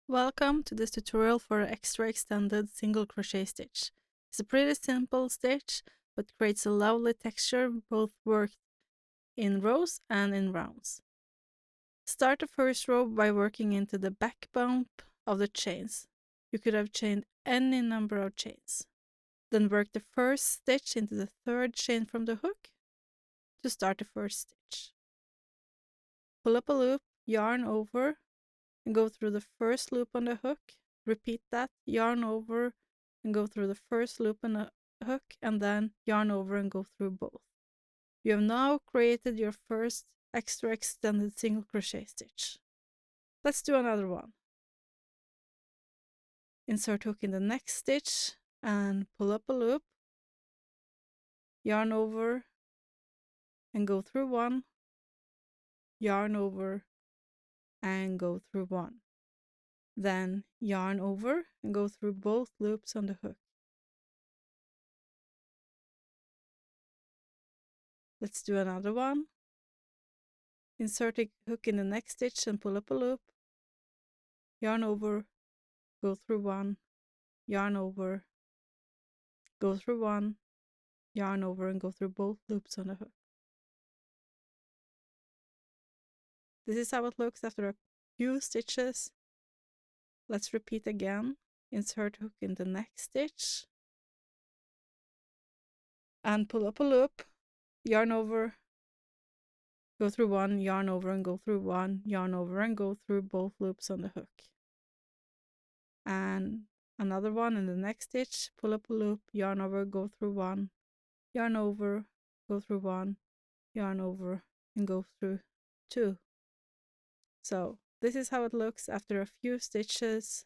Welcome to this tutorial for an extra extended single crochet stitch. It's a pretty simple stitch, but creates a lovely texture, both worked in rows and in rounds. Start the first row by working into the back bump of the chains. You could have chained any number of chains. Then work the first stitch into the third chain from the hook to start the first stitch. Pull up a loop, yarn over, and go through the first loop on the hook. Repeat that, yarn over and go through the first loop on the hook, and then yarn over and go through both. You have now created your first extra extended single crochet stitch. Let's do another one. Insert hook in the next stitch and pull up a loop, yarn over and go through one, yarn over and go through one. Then yarn over and go through both loops on the hook. Let's do another one. Insert a hook in the next stitch and pull up a loop, yarn over, go through one, yarn over, go through one, yarn over and go through both loops on the hook. This is how it looks after a few stitches. Let's repeat again. Insert hook in the next stitch and pull up a loop, yarn over, go through one, yarn over and go through one, yarn over and go through both loops on the hook. And another one in the next stitch, pull up a loop, yarn over, go through one, yarn over, go through one, yarn over and go through two. So this is how it looks after a few stitches.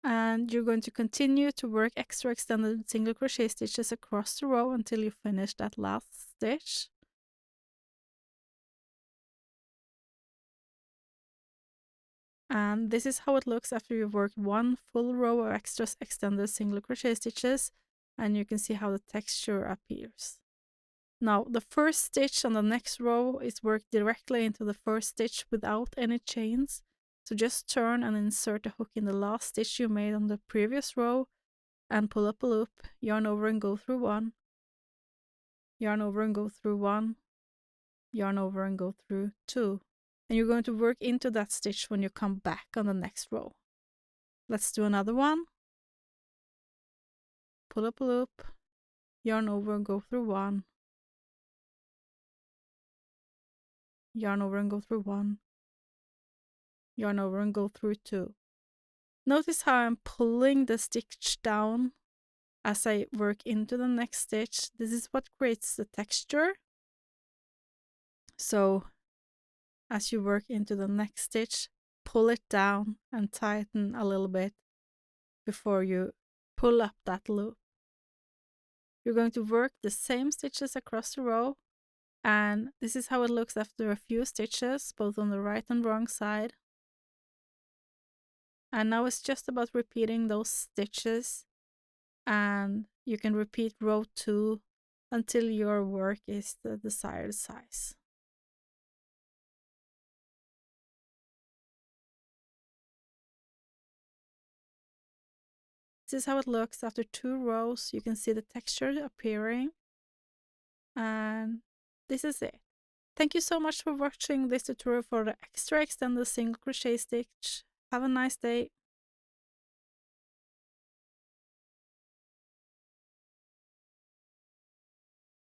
And you're going to continue to work extra extended single crochet stitches across the row until you finish that last stitch. And this is how it looks after you've worked one full row of extra extended single crochet stitches, and you can see how the texture appears. Now the first stitch on the next row is worked directly into the first stitch without any chains. So just turn and insert a hook in the last stitch you made on the previous row and pull up a loop, yarn over and go through one, yarn over and go through one, yarn over and go through two. And you're going to work into that stitch when you come back on the next row. Let's do another one. Pull up a loop, yarn over and go through one, yarn over and go through one, yarn over and go through two. Notice how I'm pulling the stitch down as I work into the next stitch. This is what creates the texture. So as you work into the next stitch, pull it down and tighten a little bit before you pull up that loop. You're going to work the same stitches across the row, and this is how it looks after a few stitches, both on the right and wrong side. And now it's just about repeating those stitches, and you can repeat row 2 until your work is the desired size. This is how it looks after 2 rows. You can see the texture appearing, and this is it. Thank you so much for watching this tutorial for the extra extended single crochet stitch. Have a nice day.